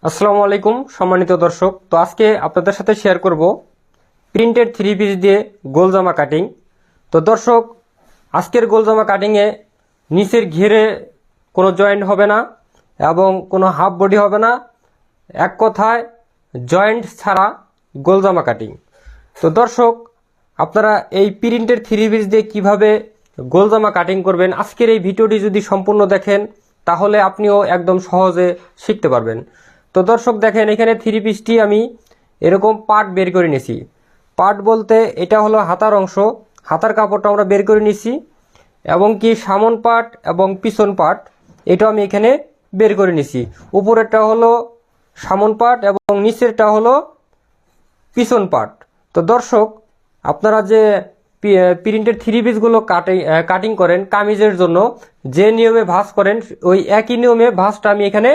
আসসালামু আলাইকুম সম্মানিত দর্শক। তো আজকে আপনাদের সাথে শেয়ার করব প্রিন্টেড থ্রি পিস দিয়ে গোল জামা কাটিং। তো দর্শক, আজকের গোল জামা কাটিংয়ে নিচের ঘেরে কোনো জয়েন্ট হবে না এবং কোনো হাফ বডি হবে না, এক কথায় জয়েন্ট ছাড়া গোল জামা কাটিং। তো দর্শক, আপনারা এই প্রিন্টেড থ্রি পিস দিয়ে কীভাবে গোল জামা কাটিং করবেন, আজকের এই ভিডিওটি যদি সম্পূর্ণ দেখেন তাহলে আপনিও একদম সহজে শিখতে পারবেন। তো দর্শক দেখেন, এখানে থ্রি পিসটি আমি এরকম পার্ট বের করে নিছি। পার্ট বলতে এটা হলো হাতার অংশ, হাতার কাপড়টা আমরা বের করে নিছি এবং কি সামন পার্ট এবং পিছন পার্ট এটাও আমি এখানে বের করে নিছি। উপরেরটা হলো সামন পার্ট এবং নিচেরটা হলো পিছন পার্ট। তো দর্শক, আপনারা যে প্রিন্টের থ্রি পিসগুলো কাটিং করেন কামিজের জন্য যে নিয়মে ভাঁজ করেন, ওই একই নিয়মে ভাঁজটা আমি এখানে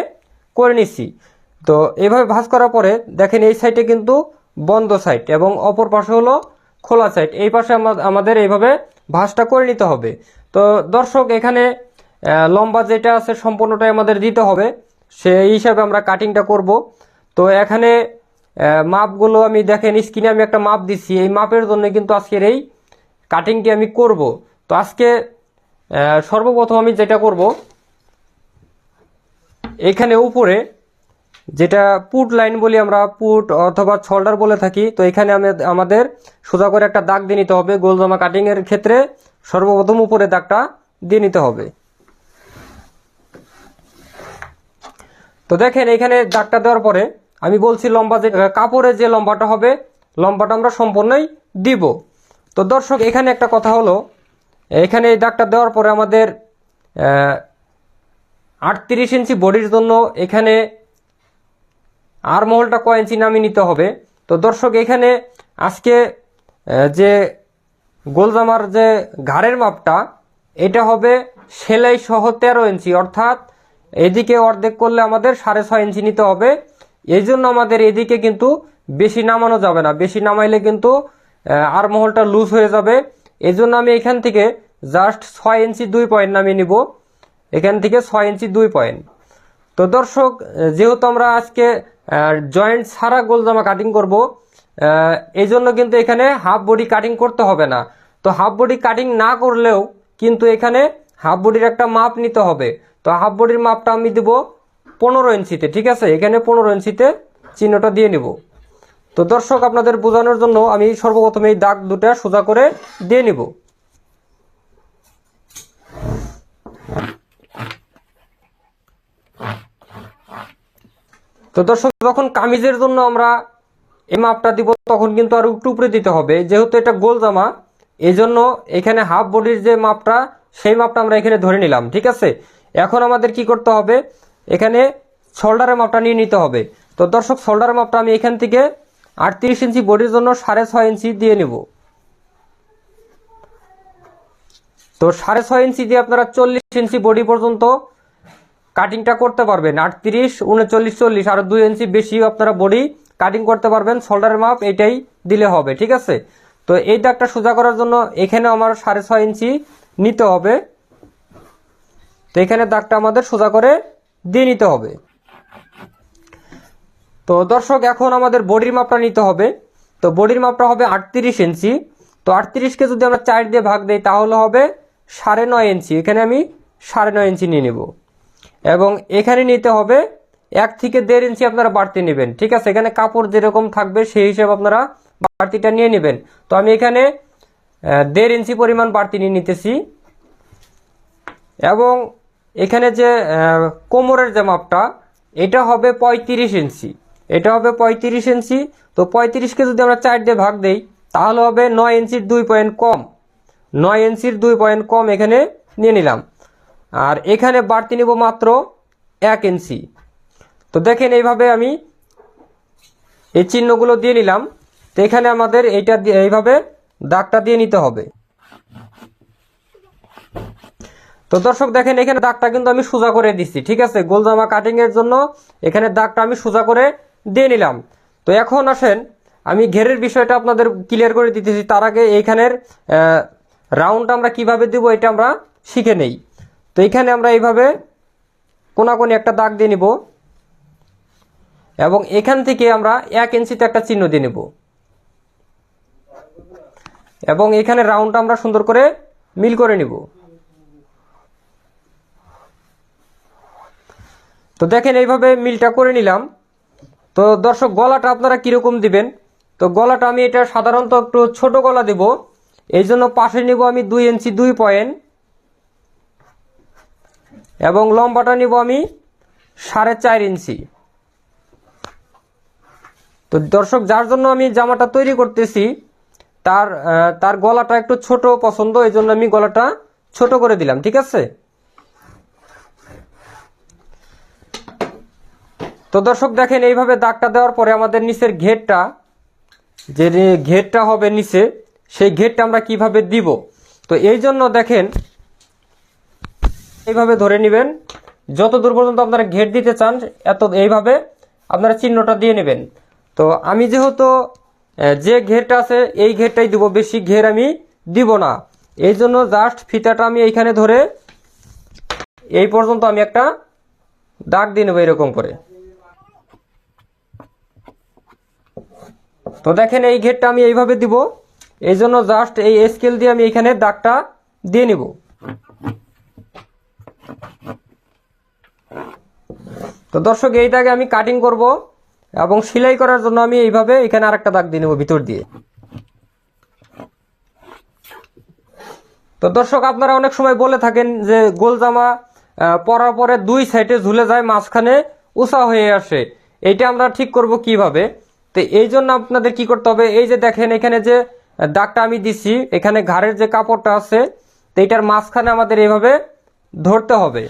করে নিচ্ছি। তো এইভাবে ভাঁজ করার পরে দেখেন এই সাইডে কিন্তু বন্ধ সাইড এবং অপর পাশে হলো খোলা সাইড, এই পাশে আমাদের এইভাবে ভাঁজটা করে নিতে হবে। তো দর্শক, এখানে লম্বা যেটা আছে সম্পূর্ণটাই আমাদের দিতে হবে, সেই হিসাবে আমরা কাটিংটা করব। তো এখানে মাপগুলো আমি দেখেন স্ক্রিনে আমি একটা মাপ দিচ্ছি, এই মাপের জন্য কিন্তু আজকের এই কাটিংটি আমি করব। তো আজকে সর্বপ্রথম আমি যেটা করব, এখানে উপরে যেটা পুট লাইন বলি আমরা, পুট অথবা শোল্ডার বলে থাকি, তো এখানে আমাদের সোজা করে একটা দাগ দিয়ে নিতে হবে। গোল জামা কাটিং এর ক্ষেত্রে সর্বপ্রথম উপরে দাগটা দিয়ে নিতে হবে। তো দেখেন এখানে দাগটা দেওয়ার পরে আমি বলছি লম্বা যে কাপড়ের যে লম্বাটা হবে, লম্বাটা আমরা সম্পূর্ণই দিব। তো দর্শক, এখানে একটা কথা হলো, এখানে এই দাগটা দেওয়ার পরে আমাদের 38 ইঞ্চি বডির জন্য এখানে আর মহলটা কয় ইঞ্চি নামিয়ে নিতে হবে। তো দর্শক, এখানে আজকে যে গোল জামার যে ঘাড়ের মাপটা, এটা হবে সেলাই সহ 13 ইঞ্চি, অর্থাৎ এদিকে অর্ধেক করলে আমাদের 6.5 ইঞ্চি নিতে হবে। এই জন্য আমাদের এদিকে কিন্তু বেশি নামানো যাবে না, বেশি নামাইলে কিন্তু আর মহলটা লুজ হয়ে যাবে। এই জন্য আমি এখান থেকে জাস্ট 6 ইঞ্চি 2 পয়েন্ট নামিয়ে নিব, এখান থেকে 6 ইঞ্চি 2 পয়েন্ট। তো দর্শক, যেহেতু আমরা আজকে জয়েন্ট ছাড়া গোল জামা কাটিং করব, এই জন্য কিন্তু এখানে হাফ বডি কাটিং করতে হবে না। তো হাফ বডি কাটিং না করলেও কিন্তু এখানে হাফ বডির একটা মাপ নিতে হবে। তো হাফ বডির মাপটা আমি দিব 15 ইঞ্চিতে, ঠিক আছে? এখানে 15 ইঞ্চিতে চিহ্নটা দিয়ে নিব। তো দর্শক, আপনাদের বোঝানোর জন্য আমি সর্বপ্রথম এই দাগ দুটা সোজা করে দিয়ে নিব। তো দর্শক, যখন কামিজের জন্য আমরা এই মাপটা দিব তখন কিন্তু আরো একটু উপরে দিতে হবে, যেহেতু এটা গোল জামা। এই জন্য এখানে হাফ বডির যে মাপটা, সেই মাপটা আমরা এখানে ধরে নিলাম, ঠিক আছে? এখন আমাদের কি করতে হবে, এখানে শোল্ডারের মাপটা নিয়ে নিতে হবে। তো দর্শক, শোল্ডারের মাপটা আমি এখান থেকে 38 ইঞ্চি বডির জন্য 6.5 ইঞ্চি দিয়ে নিব। তো 6.5 ইঞ্চি দিয়ে আপনারা 40 ইঞ্চি বডি পর্যন্ত কাটিংটা করতে পারবেন। 38, 39, 40 আরো 2 ইঞ্চি বেশি আপনারা বডি কাটিং করতে পারবেন। শোল্ডারের মাপ এটাই দিলে হবে, ঠিক আছে? তো এই দাগটা সোজা করার জন্য এখানে আমার 6.5 ইঞ্চি নিতে হবে। তো এখানে দাগটা আমাদের সোজা করে দিয়ে নিতে হবে। তো দর্শক, এখন আমাদের বডির মাপটা নিতে হবে। তো বডির মাপটা হবে 38 ইঞ্চি। তো 38কে যদি আমরা 4 দিয়ে ভাগ দেই তাহলে হবে 9.5 ইঞ্চি। এখানে আমি 9.5 ইঞ্চি নিয়ে নেব এবং এখানে নিতে হবে 1 থেকে 1.5 ইঞ্চি আপনারা বাড়তি নেবেন, ঠিক আছে? এখানে কাপড় যেরকম থাকবে সেই হিসেবে আপনারা বাড়তিটা নিয়ে নেবেন। তো আমি এখানে 1.5 ইঞ্চি পরিমাণ বাড়তি নিয়ে নিতেছি এবং এখানে যে কোমরের যে মাপটা, এটা হবে 35 ইঞ্চি, এটা হবে 35 ইঞ্চি। তো 35কে যদি আমরা 4 দিয়ে ভাগ দেই তাহলে হবে 9 ইঞ্চির 2 পয়েন্ট কম, 9 ইঞ্চির 2 পয়েন্ট কম এখানে নিয়ে নিলাম। আর এখানে বাড়তি নিব মাত্র 1 ইঞ্চি। তো দেখেন এইভাবে আমি এই চিহ্নগুলো দিয়ে নিলাম। তো এখানে আমাদের এইটা এইভাবে দাগটা দিয়ে নিতে হবে। তো দর্শক দেখেন, এখানে দাগটা কিন্তু আমি সোজা করে দিচ্ছি, ঠিক আছে? গোল জামা কাটিং এর জন্য এখানে দাগটা আমি সোজা করে দিয়ে নিলাম। তো এখন আসেন আমি ঘেরের বিষয়টা আপনাদের ক্লিয়ার করে দিতেছি। তার আগে এইখানের রাউন্ড আমরা কিভাবে দিব এটা আমরা শিখে নেই। তো এখানে আমরা এইভাবে কোনাকুনি একটা দাগ দিয়ে নিব। এবং এখান থেকে আমরা 1 ইঞ্চিতে একটা চিহ্ন দিয়ে নেব এবং এখানে রাউন্ডটা আমরা সুন্দর করে মিল করে নিব। তো দেখেন এইভাবে মিলটা করে নিলাম। তো দর্শক গলাটা আপনারা কিরকম দিবেন, তো গলাটা আমি এটা সাধারণত একটু ছোট গলা দেব, এই জন্য পাশে নিব আমি 2 ইঞ্চি 2 পয়েন্ট এবং লম্বাটা নিব আমি 4.5 ইঞ্চি। তো দর্শক যার জন্য আমি জামাটা তৈরি করতেছি তার গলাটা একটু ছোট পছন্দ, এই জন্য আমি গলাটা ছোট করে দিলাম, ঠিক আছে। তো দর্শক দেখেন এইভাবে দাগটা দেওয়ার পরে আমাদের নিচের ঘেরটা, যে ঘেরটা হবে নিচে, সেই ঘেরটা আমরা কিভাবে দিব। তো এই জন্য দেখেন এইভাবে ধরে নেবেন, যত দূর পর্যন্ত আপনারা ঘের দিতে চান এইভাবে আপনারা চিহ্নটা দিয়ে নেবেন। তো আমি যেহেতু যে ঘেরটা আছে এই ঘেরটাই দিব, বেশি ঘের আমি দিব না, এই জন্য জাস্ট ফিতাটা আমি এইখানে ধরে এই পর্যন্ত আমি একটা দাগ দিয়ে নেব এরকম করে। তো দেখেন এই ঘেরটা আমি এইভাবে দিব, এই জন্য জাস্ট এই স্কেল দিয়ে আমি এইখানে দাগটা দিয়ে নিব। তো দর্শক এই দাগে আমি কাটিং করব এবং সেলাই করার জন্য আমি এইভাবে এখানে আরেকটা দাগ দিয়ে নেব ভিতর দিয়ে। তো দর্শক আপনারা অনেক সময় বলে থাকেন যে গোল জামা পরার পরে 2 সাইডে ঝুলে যায়, মাঝখানে উঁচা হয়ে আসে, এইটা আমরা ঠিক করব কিভাবে। তো এই জন্য আপনাদের কি করতে হবে, এই যে দেখেন এখানে যে দাগটা আমি দিছি, এখানে ঘাড়ের যে কাপড়টা আছে তো এইটার মাঝখানে আমাদের এইভাবে ধরতে হবে।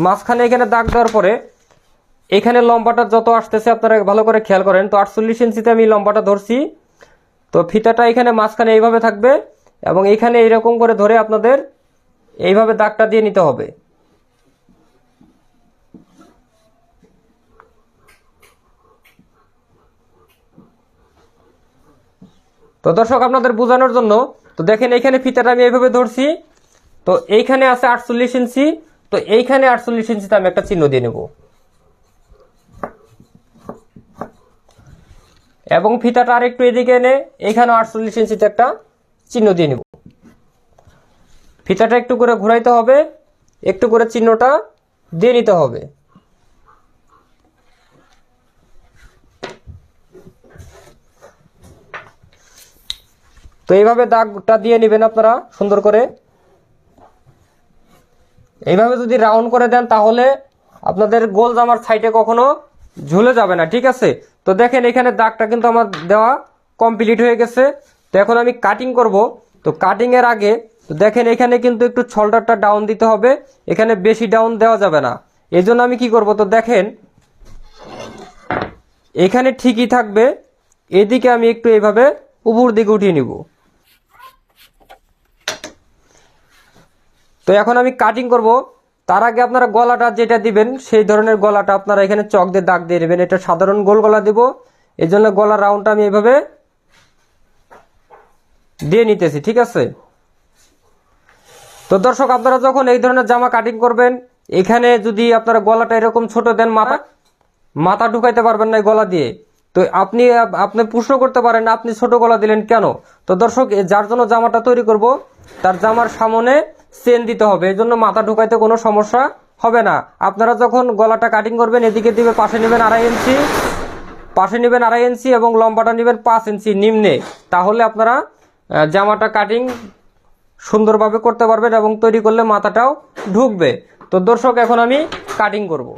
মাঝখানে এখানে দাগ দেওয়ার পরে এখানে লম্বাটা যত আসতেছে আপনারা ভালো করে খেয়াল করেন। তো 48 ইঞ্চিতে আমি লম্বাটা ধরছি। তো ফিতাটা এখানে মাঝখানে এইভাবে থাকবে এবং এইখানে এইরকম করে ধরে আপনাদের এইভাবে দাগটা দিয়ে নিতে হবে। তো দর্শক আপনাদের বোঝানোর জন্য, তো দেখেন এইখানে ফিতাটা আমি এইভাবে ধরছি, তো এইখানে আছে 48 ইঞ্চি, তো এইখানে 48 ইঞ্চিতে আমি একটা চিহ্ন দিয়ে নেব এবং ফিতাটা আর একটু এদিকে এনে এইখানে 48 ইঞ্চিতে একটা চিহ্ন দিয়ে নেব। ফিতাটা একটু করে ঘুরাইতে হবে, একটু করে চিহ্নটা দিয়ে নিতে হবে। তো এইভাবে দাগটা দিয়ে নেবেন আপনারা সুন্দর করে। এইভাবে যদি রাউন্ড করে দেন তাহলে আপনাদের গোল জামার সাইডে কখনো ঝুলে যাবে না, ঠিক আছে। তো দেখেন এখানে দাগটা কিন্তু আমার দেওয়া কমপ্লিট হয়ে গেছে। তো এখন আমি কাটিং করব। তো কাটিং এর আগে তো দেখেন এখানে কিন্তু একটু শোল্ডারটা ডাউন দিতে হবে, এখানে বেশি ডাউন দেওয়া যাবে না। এই জন্য আমি কি করব, তো দেখেন এখানে ঠিকই থাকবে, এদিকে আমি একটু এইভাবে উপর দিকে উঠিয়ে নিব। তো এখন আমি কাটিং করব, তার আগে আপনারা গলাটা যেটা দিবেন সেই ধরনের গলাটা আপনারা এখানে চক দিয়ে দাগ দিয়ে নেবেন। এটা সাধারণ গোল গলা দিব, এই জন্য গলার রাউন্ডটা আমি এইভাবে দিয়ে নিতেছি, ঠিক আছে। তো দর্শক আপনারা যখন এই ধরনের জামা কাটিং করবেন, এখানে যদি আপনারা গলাটা এরকম ছোট দেন, মাথা ঢুকাইতে পারবেন না গলা দিয়ে। তো আপনি প্রশ্ন করতে পারেন আপনি ছোট গলা দিলেন কেন। তো দর্শক যার জন্য জামাটা তৈরি করব তার জামার সামনে চেন দিতে হবে, এই জন্য মাথা ঢুকাইতে কোনো সমস্যা হবে না। আপনারা যখন গলাটা কাটিং করবেন এদিকে দিবে পাশে নেবেন 2.5 ইঞ্চি, পাশে নেবেন 2.5 ইঞ্চি এবং লম্বাটা নেবেন 5 ইঞ্চি নিম্নে, তাহলে আপনারা জামাটা কাটিং সুন্দরভাবে করতে পারবেন এবং তৈরি করলে মাথাটাও ঢুকবে। তো দর্শক এখন আমি কাটিং করব।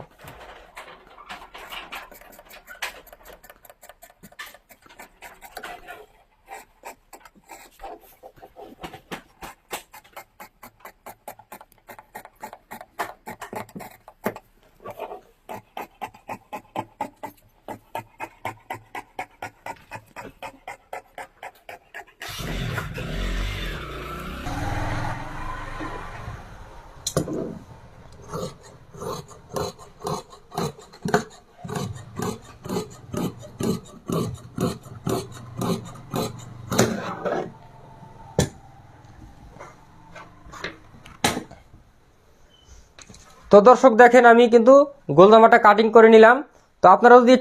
তো দর্শক দেখেন আমি কিন্তু গোল জামাটা কাটিং করে নিলাম। তো আপনারা যদি